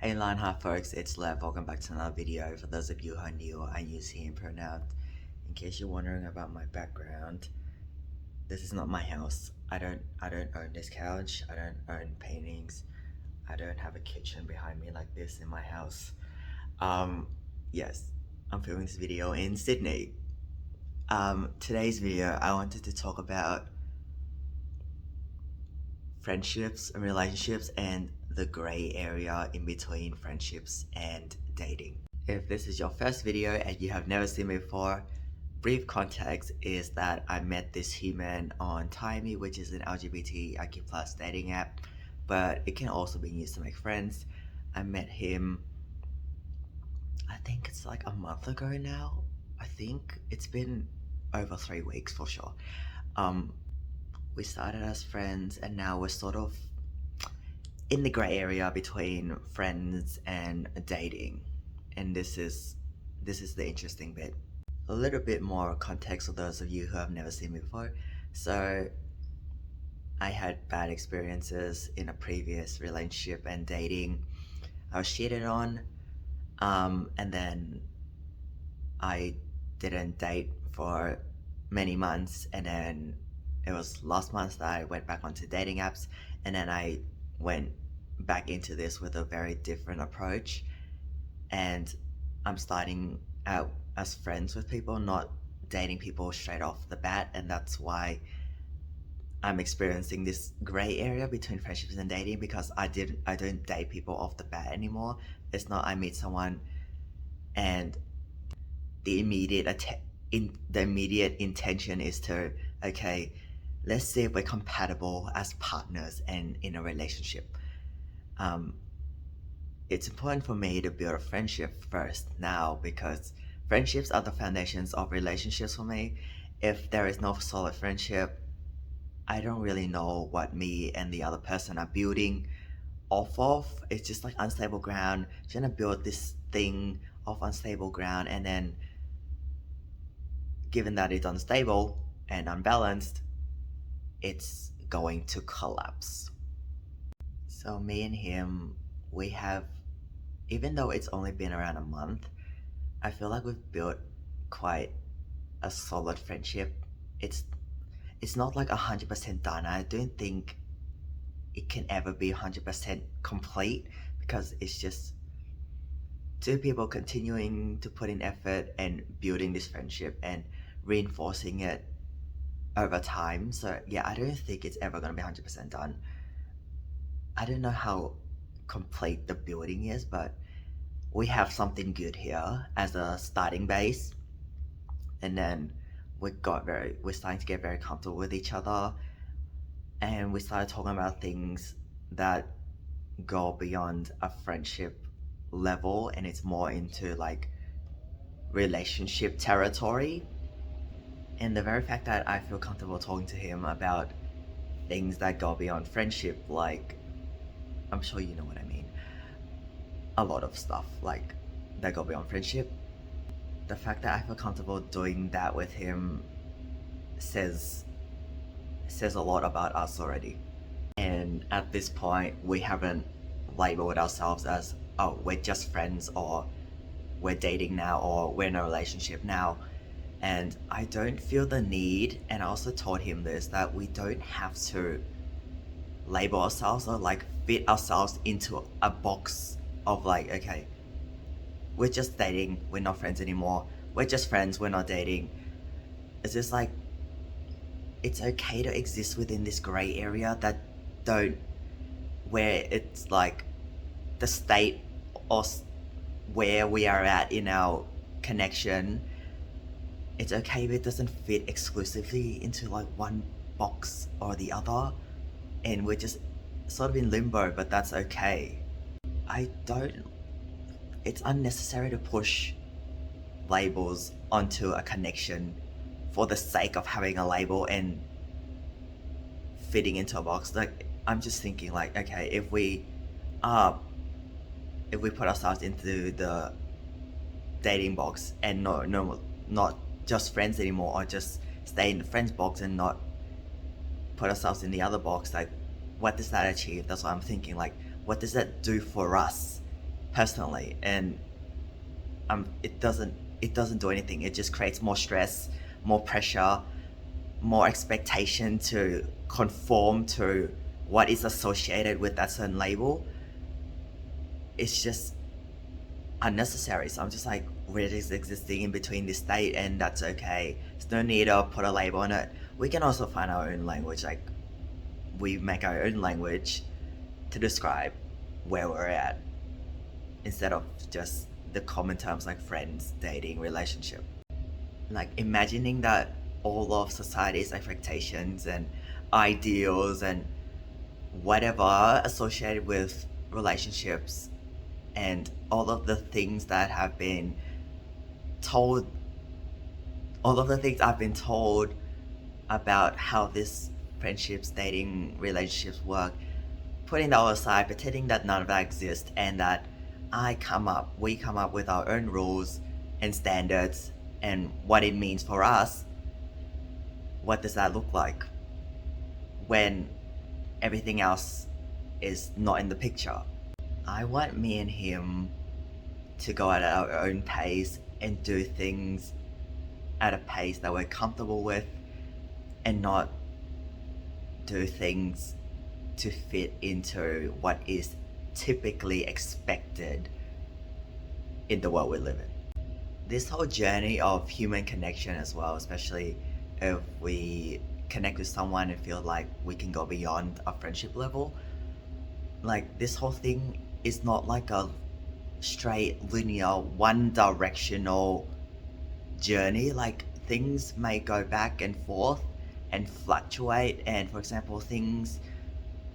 Hey Lionheart folks, it's Lev. Welcome back to another video. For those of you who are new, I use he and pronoun. In case you're wondering about my background, this is not my house. I don't own this couch. I don't own paintings. I don't have a kitchen behind me like this in my house. Yes, I'm filming this video in Sydney. Today's video, I wanted to talk about friendships and relationships and the gray area in between friendships and dating. If this is your first video and you have never seen me before, brief context is that I met this human on Timey, which is an LGBTIQ+ dating app, but it can also be used to make friends. I met him, I think it's like a month ago now. I think it's been over 3 weeks for sure. We started as friends and now we're sort of in the grey area between friends and dating. And this is the interesting bit. A little bit more context for those of you who have never seen me before. So I had bad experiences in a previous relationship and dating. I was cheated on, and then I didn't date for many months, and then it was last month that I went back onto dating apps, and then I went back into this with a very different approach, and I'm starting out as friends with people, not dating people straight off the bat, and that's why I'm experiencing this gray area between friendships and dating, because I don't date people off the bat anymore. It's not I meet someone and the immediate intention is to, okay, let's see if we're compatible as partners and in a relationship. It's important for me to build a friendship first now, because friendships are the foundations of relationships for me. If there is no solid friendship, I don't really know what me and the other person are building off of. It's just like unstable ground, trying to build this thing of unstable ground, and then given that it's unstable and unbalanced, it's going to collapse. So me and him, we have, even though it's only been around a month, I feel like we've built quite a solid friendship. It's not like 100% done. I don't think it can ever be 100% complete, because it's just two people continuing to put in effort and building this friendship and reinforcing it over time. So yeah, I don't think it's ever going to be 100% done. I don't know how complete the building is, but we have something good here as a starting base, and then we're starting to get very comfortable with each other, and we started talking about things that go beyond a friendship level, and it's more into like relationship territory. And the very fact that I feel comfortable talking to him about things that go beyond friendship, like, I'm sure you know what I mean, a lot of stuff like that go beyond friendship. The fact that I feel comfortable doing that with him says a lot about us already. And at this point, we haven't labeled ourselves as, oh, we're just friends, or we're dating now, or we're in a relationship now. And I don't feel the need, and I also told him this, that we don't have to label ourselves or like fit ourselves into a box of like, okay, we're just dating, we're not friends anymore, we're just friends, we're not dating. It's just like, it's okay to exist within this gray area where it's like the state or where we are at in our connection. It's okay if it doesn't fit exclusively into like one box or the other, and we're just sort of in limbo, but that's okay. It's unnecessary to push labels onto a connection for the sake of having a label and fitting into a box. Like, I'm just thinking like, okay, if we put ourselves into the dating box and not just friends anymore, or just stay in the friends box and not put ourselves in the other box, like, what does that achieve? That's what I'm thinking. Like, what does that do for us personally, and it doesn't do anything. It just creates more stress, more pressure, more expectation to conform to what is associated with that certain label. It's just unnecessary. So I'm just like, we're just existing in between this state, and that's okay. There's no need to put a label on it. We can also find our own language. Like, we make our own language to describe where we're at, instead of just the common terms like friends, dating, relationship. Like, imagining that all of society's expectations and ideals and whatever associated with relationships and all of the things that have been told, all of the things I've been told about how this friendships, dating, relationships work, putting that all aside, pretending that none of that exists, and that we come up with our own rules and standards and what it means for us. What does that look like when everything else is not in the picture? I want me and him to go at our own pace and do things at a pace that we're comfortable with, and not do things to fit into what is typically expected in the world we live in. This whole journey of human connection as well, especially if we connect with someone and feel like we can go beyond a friendship level, like, this whole thing is not like a straight, linear, one directional journey. Like, things may go back and forth and fluctuate, and for example, things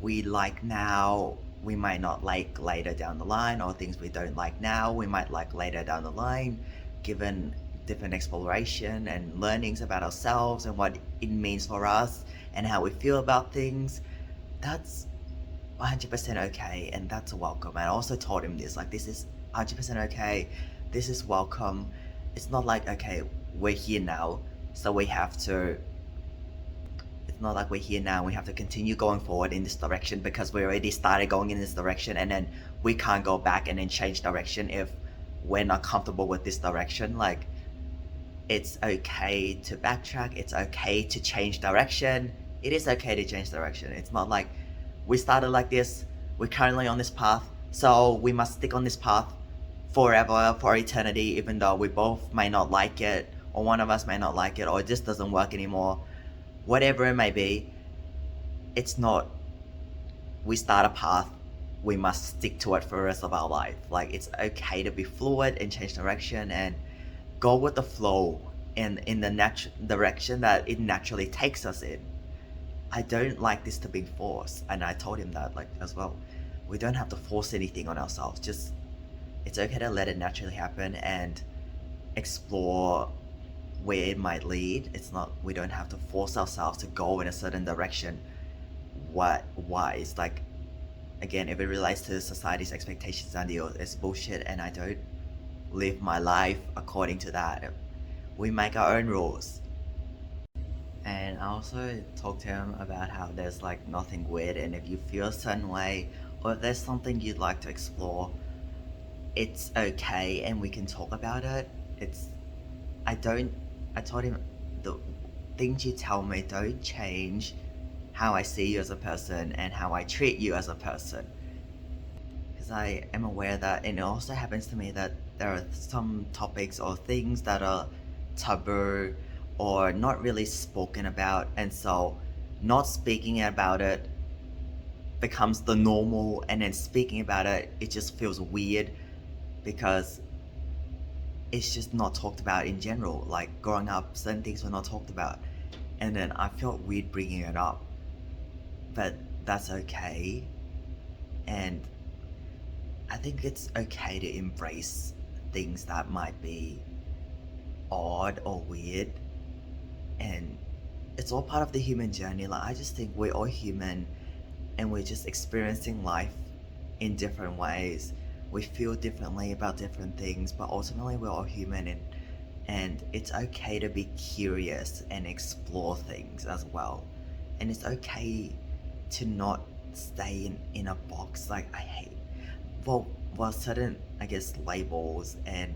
we like now we might not like later down the line, or things we don't like now we might like later down the line, given different exploration and learnings about ourselves and what it means for us and how we feel about things. That's 100% okay, and that's welcome. And I also told him this, like, this is 100% okay, this is welcome. It's not like, okay, we're here now, so we have to it's not like we're here now and we have to continue going forward in this direction because we already started going in this direction, and then we can't go back and then change direction if we're not comfortable with this direction. Like, it's okay to backtrack, it's okay to change direction. It is okay to change direction. It's not like we started like this, we're currently on this path, so we must stick on this path forever, for eternity, even though we both may not like it, or one of us may not like it, or it just doesn't work anymore. Whatever it may be, it's not, we start a path, we must stick to it for the rest of our life. Like, it's okay to be fluid and change direction and go with the flow in the direction that it naturally takes us in. I don't like this to be forced, and I told him that, like, as well. We don't have to force anything on ourselves. Just, it's okay to let it naturally happen and explore where it might lead. It's not, we don't have to force ourselves to go in a certain direction. Why? It's like, again, if it relates to society's expectations and ideals, it's bullshit, and I don't live my life according to that. We make our own rules. And I also talked to him about how there's like nothing weird, and if you feel a certain way, or if there's something you'd like to explore, it's okay, and we can talk about it. It's, I don't, I told him, the things you tell me don't change how I see you as a person and how I treat you as a person. Because I am aware that, and it also happens to me, that there are some topics or things that are taboo or not really spoken about, and so not speaking about it becomes the normal, and then speaking about it, it just feels weird because it's just not talked about in general. Like, growing up, certain things were not talked about, and then I felt weird bringing it up, but that's okay. And I think it's okay to embrace things that might be odd or weird, and it's all part of the human journey. Like, I just think we're all human, and we're just experiencing life in different ways. We feel differently about different things, but ultimately we're all human, and it's okay to be curious and explore things as well. And it's okay to not stay in a box. Like, I hate, well, well, certain, I guess, labels and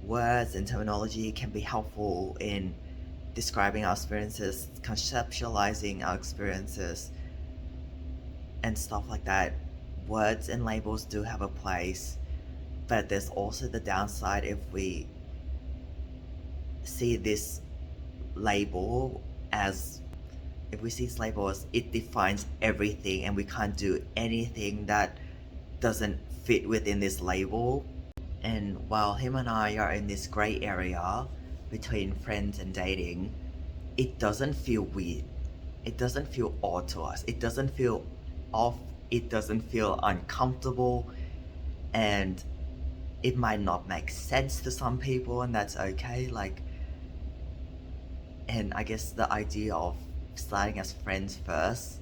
words and terminology can be helpful in describing our experiences, conceptualizing our experiences, and stuff like that. Words and labels do have a place, but there's also the downside if we see this label as if we see this label as it defines everything and we can't do anything that doesn't fit within this label. And while him and I are in this gray area between friends and dating, it doesn't feel weird. It doesn't feel odd to us. It doesn't feel off. It doesn't feel uncomfortable. And it might not make sense to some people, and that's okay. Like, and I guess the idea of starting as friends first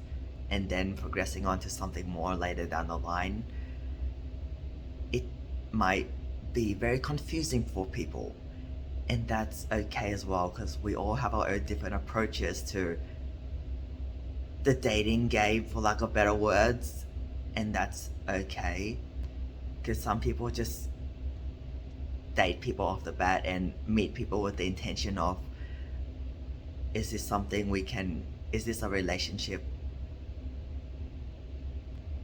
and then progressing on to something more later down the line, it might be very confusing for people. And that's okay as well, because we all have our own different approaches to the dating game, for lack of better words, and that's okay. Because some people just date people off the bat and meet people with the intention of, is this something we can, is this a relationship?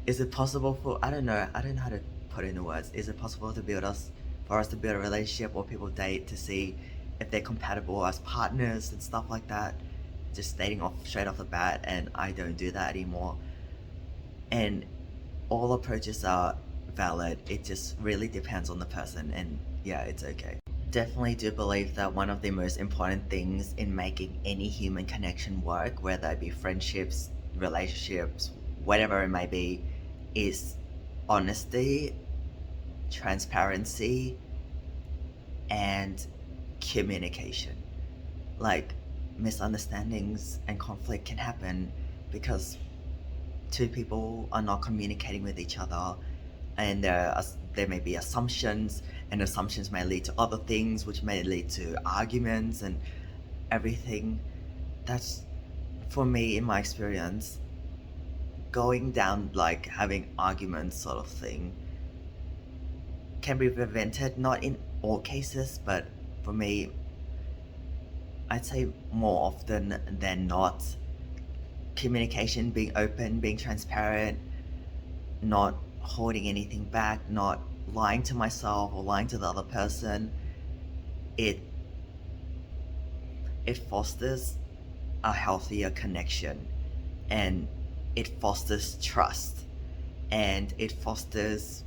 Is it possible for, I don't know how to put it into words. Is it possible to for us to build a relationship, or people date to see if they're compatible as partners and stuff like that? Just dating off straight off the bat, and I don't do that anymore. And all approaches are valid. It just really depends on the person, and yeah, it's okay. Definitely do believe that one of the most important things in making any human connection work, whether it be friendships, relationships, whatever it may be, is honesty, transparency, and communication. Like, misunderstandings and conflict can happen because two people are not communicating with each other, and there may be assumptions, and assumptions may lead to other things, which may lead to arguments and everything. That's, for me, in my experience, going down like having arguments sort of thing can be prevented, not in all cases, but for me, I'd say more often than not, communication, being open, being transparent, not holding anything back, not lying to myself or lying to the other person, it fosters a healthier connection, and it fosters trust, and it fosters,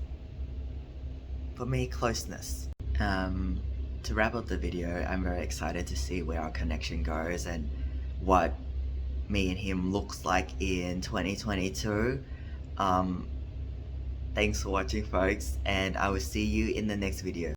for me, closeness. To wrap up the video, I'm very excited to see where our connection goes and what me and him looks like in 2022. Thanks for watching, folks, and I will see you in the next video.